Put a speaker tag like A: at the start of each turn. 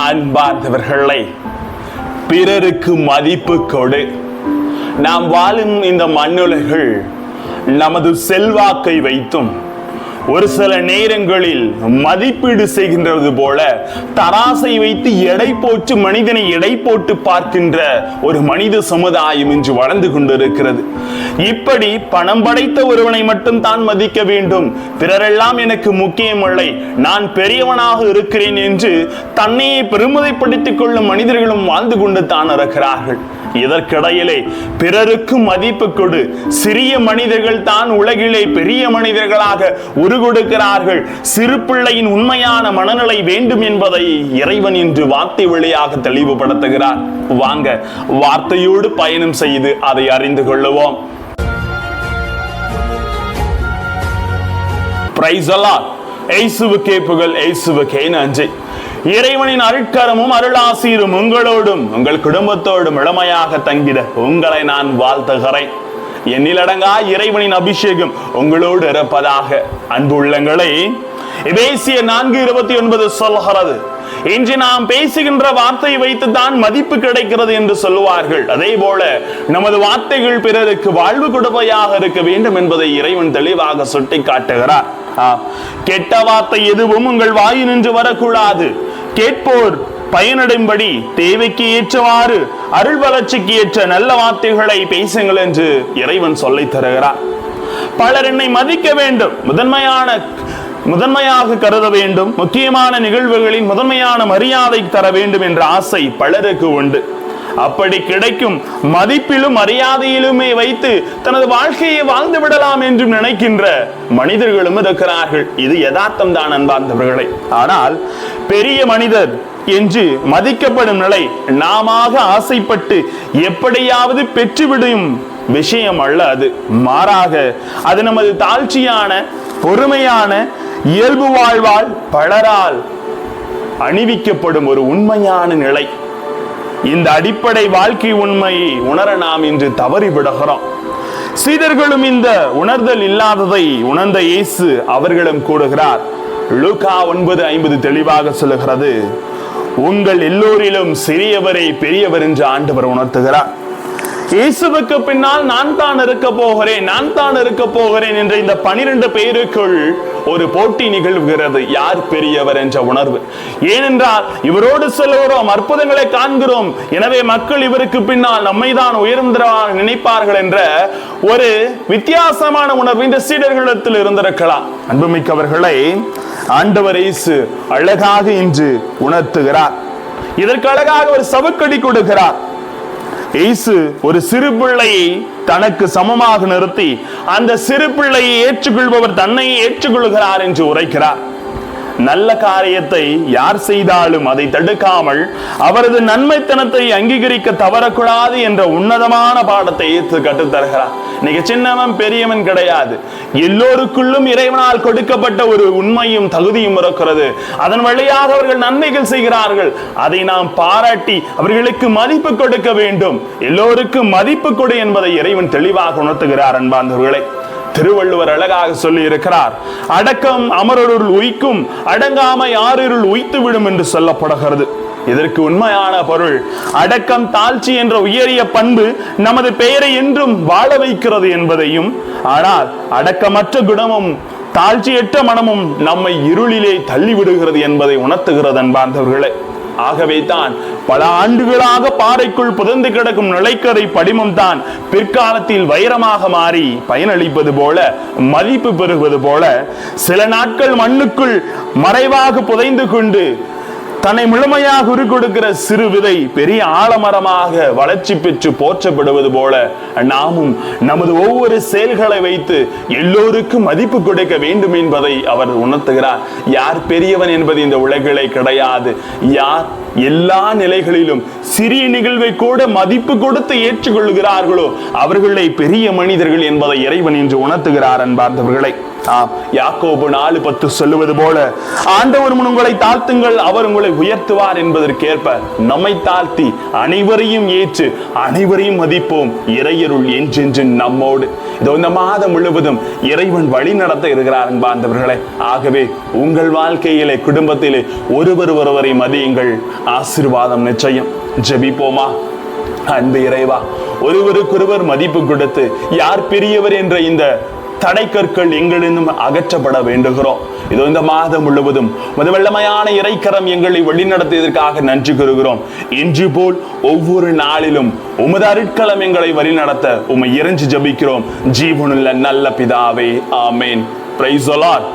A: அன்பார்ந்தவர்களை, பிறருக்கு மதிப்பு கொடு. நாம் வாழும் இந்த மண்ணுலகில் நமது செல்வாக்கை வைத்தும் ஒரு சில நேரங்களில் மதிப்பீடு செய்கின்றது போல தராசை வைத்து எடை போட்டு மனிதனை எடை போட்டு பார்க்கின்ற ஒரு மனித சமுதாயம் இன்று வளர்ந்து கொண்டிருக்கிறது. இப்படி பணம் படைத்த ஒருவனை மட்டும் தான் மதிக்க வேண்டும், பிறரெல்லாம் எனக்கு முக்கியமில்லை, நான் பெரியவனாக இருக்கிறேன் என்று தன்னையே பெருமிதப்படுத்திக் கொள்ளும் மனிதர்களும் வாழ்ந்து கொண்டு தான் இருக்கிறார்கள். இதற்கிடையிலே பிறருக்கு மதிப்பு கொடு. சிறிய மனிதர்கள் தான் உலகிலே பெரிய மனிதர்களாக உருகொடுக்கிறார்கள். சிறு பிள்ளையின் உண்மையான மனநிலை வேண்டும் என்பதை இறைவன் இன்று வார்த்தை வழியாக தெளிவுபடுத்துகிறார். வாங்க வார்த்தையோடு பயணம் செய்து அதை அறிந்து கொள்ளுவோம். Praise the Lord. இயேசுவுக்கே புகழ், இயேசுவுக்கே நன்றி. இறைவனின் அருட்கரமும் அருளாசீரும் உங்களோடும் உங்கள் குடும்பத்தோடும் இளமையாக தங்கிட உங்களை நான் வாழ்த்துகிறேன். எண்ணிலடங்கா இறைவனின் அபிஷேகம் உங்களோடு இருப்பதாக. அன்பு உள்ளங்களே, எபேசியர் 4:29 சொல்கிறது, இன்று நாம் பேசுகின்ற வார்த்தையை வைத்து தான் மதிப்பு கிடைக்கிறது என்று சொல்லுவார்கள். அதே போல நமது வார்த்தைகள் பிறருக்கு வாழ்வு கொடுப்பையாக இருக்க வேண்டும் என்பதை இறைவன் தெளிவாக சுட்டி காட்டுகிறார். கெட்ட வார்த்தை எதுவும் உங்கள் வாயினின்று வரக்கூடாது. கேட்போர் பயனடையும்படி தேவைக்கு ஏற்றவாறு அருள் வளர்ச்சிக்கு ஏற்ற நல்ல வார்த்தைகளை பேசுங்கள் என்று இறைவன் சொல்லித் தருகிறார். பலர் என்னை மதிக்க வேண்டும், முதன்மையாக கருத வேண்டும், முக்கியமான நிகழ்வுகளின் முதன்மையான மரியாதை தர வேண்டும் என்ற ஆசை பலருக்கு உண்டு. அப்படி கிடைக்கும் மதிப்பிலும் மரியாதையிலுமே வைத்து தனது வாழ்க்கையை வாழ்ந்து விடலாம் என்று நினைக்கின்ற மனிதர்களும் இருக்கிறார்கள். இது யதார்த்தம் தான் அன்பார்ந்தவர்களே. ஆனால் பெரிய மனிதர் என்று மதிக்கப்படும் நிலை நாம ஆசைப்பட்டு எப்படியாவது பெற்றுவிடும் விஷயம் அல்ல அது. மாறாக அது நமது தாழ்ச்சியான பொறுமையான இயல்பு வாழ்வால் பலரால் அணிவிக்கப்படும் ஒரு உண்மையான நிலை. இந்த அடிப்படை வாழ்க்கை உண்மையை உணர நாம் இன்று தவறிவிடுகிறோம். சீடர்களும் இந்த உணர்தல் இல்லாததை உணர்ந்த இயேசு அவர்களும் கூறுகிறார். லூக்கா 9:50 தெளிவாக சொல்லுகிறது, உங்கள் எல்லோரிலும் சிறியவரை பெரியவர் என்று ஆண்டவர் உணர்த்துகிறார். இயேசுவுக்கு பின்னால் நான் தான் இருக்க போகிறேன் என்ற இந்த 12 பேருக்குள் ஒரு போட்டி நிகழ்கிறது. யார் பெரியவர் என்ற உணர்வு. ஏனென்றால் இவரோடு செல்கிறோம், அற்புதங்களை காண்கிறோம், எனவே மக்கள் இவருக்கு பின்னால் நம்மை தான் உயர்ந்தவராக நினைப்பார்கள் என்ற ஒரு வித்தியாசமான உணர்வு இந்த சீடர்களிடத்தில் இருந்திருக்கலாம். அன்புமிக்கவர்களை, ஆண்டவர் இயேசு அழகாக இன்று உணர்த்துகிறார். இதற்கு அழகாக ஒரு சவுக்கடி கொடுக்கிறார். இயேசு ஒரு சிறு பிள்ளையை தனக்கு சமமாக நிறுத்தி அந்த சிறு பிள்ளையை ஏற்றுக்கொள்பவர் தன்னை ஏற்றுக்கொள்கிறார் என்று உரைக்கிறார். நல்ல காரியத்தை யார் செய்தாலும் அதை தடுக்காமல் அவரது நன்மைத்தனத்தை அங்கீகரிக்க தவறக்கூடாது என்ற உன்னதமான பாடத்தை ஏற்று கற்றுத்தருகிறார். இன்னைக்கு சின்னவன் பெரியவன் கிடையாது, எல்லோருக்குள்ளும் இறைவனால் கொடுக்கப்பட்ட ஒரு உண்மையும் தகுதியும் இருக்கிறது. அதன் வழியாக அவர்கள் நன்மைகள் செய்கிறார்கள். அதை நாம் பாராட்டி அவர்களுக்கு மதிப்பு கொடுக்க வேண்டும். எல்லோருக்கும் மதிப்பு கொடு என்பதை இறைவன் தெளிவாக உணர்த்துகிறார். அன்பார்ந்தவர்களை, திருவள்ளுவர் அழகாக சொல்லி இருக்கிறார், அடக்கம் அமரருள் உய்க்கும், அடங்காமை யாரிருள் உய்த்து விடும் என்று சொல்லப்படுகிறது. இதற்கு உண்மையான பொருள், அடக்கம் தாழ்ச்சி என்ற உயரிய பண்பு நமது பெயரை என்றும் வாழ வைக்கிறது என்பதையும், ஆனால் அடக்கமற்ற குணமும் தாழ்ச்சியற்ற மனமும் நம்மை இருளிலே தள்ளிவிடுகிறது என்பதை உணர்த்துகிறது. அன்பார்ந்தவர்களே, ஆகவே தான் பல ஆண்டுகளாக பாறைக்குள் புதைந்து கிடக்கும் நிலைக்கரை படிமம் தான் பிற்காலத்தில் வைரமாக மாறி பயனளிப்பது போல, மதிப்பு பெறுவது போல, சில நாட்கள் மண்ணுக்குள் மறைவாக புதைந்து கொண்டு தன்னை முழுமையாக உருக்கொடுக்கிற சிறு விதை பெரிய ஆலமரமாக வளர்ச்சி பெற்று போற்றப்படுவது போல நாமும் நமது ஒவ்வொரு செயல்களை வைத்து எல்லோருக்கும் மதிப்பு கொடுக்க வேண்டும் என்பதை அவர் உணர்த்துகிறார். யார் பெரியவன் என்பது இந்த உலகிலே கிடையாது. யார் எல்லா நிலைகளிலும் சிறிய நிகழ்வை கூட மதிப்பு கொடுத்து ஏற்றுக்கொள்கிறார்களோ அவர்களை பெரிய மனிதர்கள் என்பதை இறைவன் என்று உணர்த்துகிறார். அன்பார்ந்தவர்களை, யாக்கோபு 4:10 சொல்லுவது போல ஆண்டவர் முன் உங்களை தாழ்த்துங்கள், அவர் உங்களை உயர்த்துவார் என்பதற்கேற்ப நம்மை தாழ்த்தி அனைவரையும் ஏற்று அனைவரையும் மதிப்போம். இறையருள் என்றென்று நம்மோடு. இதோ இந்த மாதம் முழுவதும் இறைவன் வழி நடத்த இருக்கிறார் அன்பார்ந்தவர்களே. ஆகவே உங்கள் வாழ்க்கையிலே, குடும்பத்திலே ஒருவரை மதியுங்கள். ஆசீர்வாதம் நிச்சயம். ஜெபிப்போமா. அன்பு இறைவா, ஒருவருக்கொருவர் மதிப்பு கொடுத்து யார் பெரியவர் என்ற இந்த தடைக்கற்கள் எங்களிடம் அகற்றப்பட வேண்டுகிறோம். இதோ இந்த மாதம் முழுவதும் வெள்ளமையான இறைக்கரம் எங்களை வழிநடத்தியதற்காக நன்றி கூறுகிறோம். இன்று போல் ஒவ்வொரு நாளிலும் உமது அருட்களம் எங்களை வழிநடத்த உம்மை இறைஞ்சி ஜெபிக்கிறோம். ஜீவனுள்ள நல்ல பிதாவே, ஆமேன். Praise the Lord.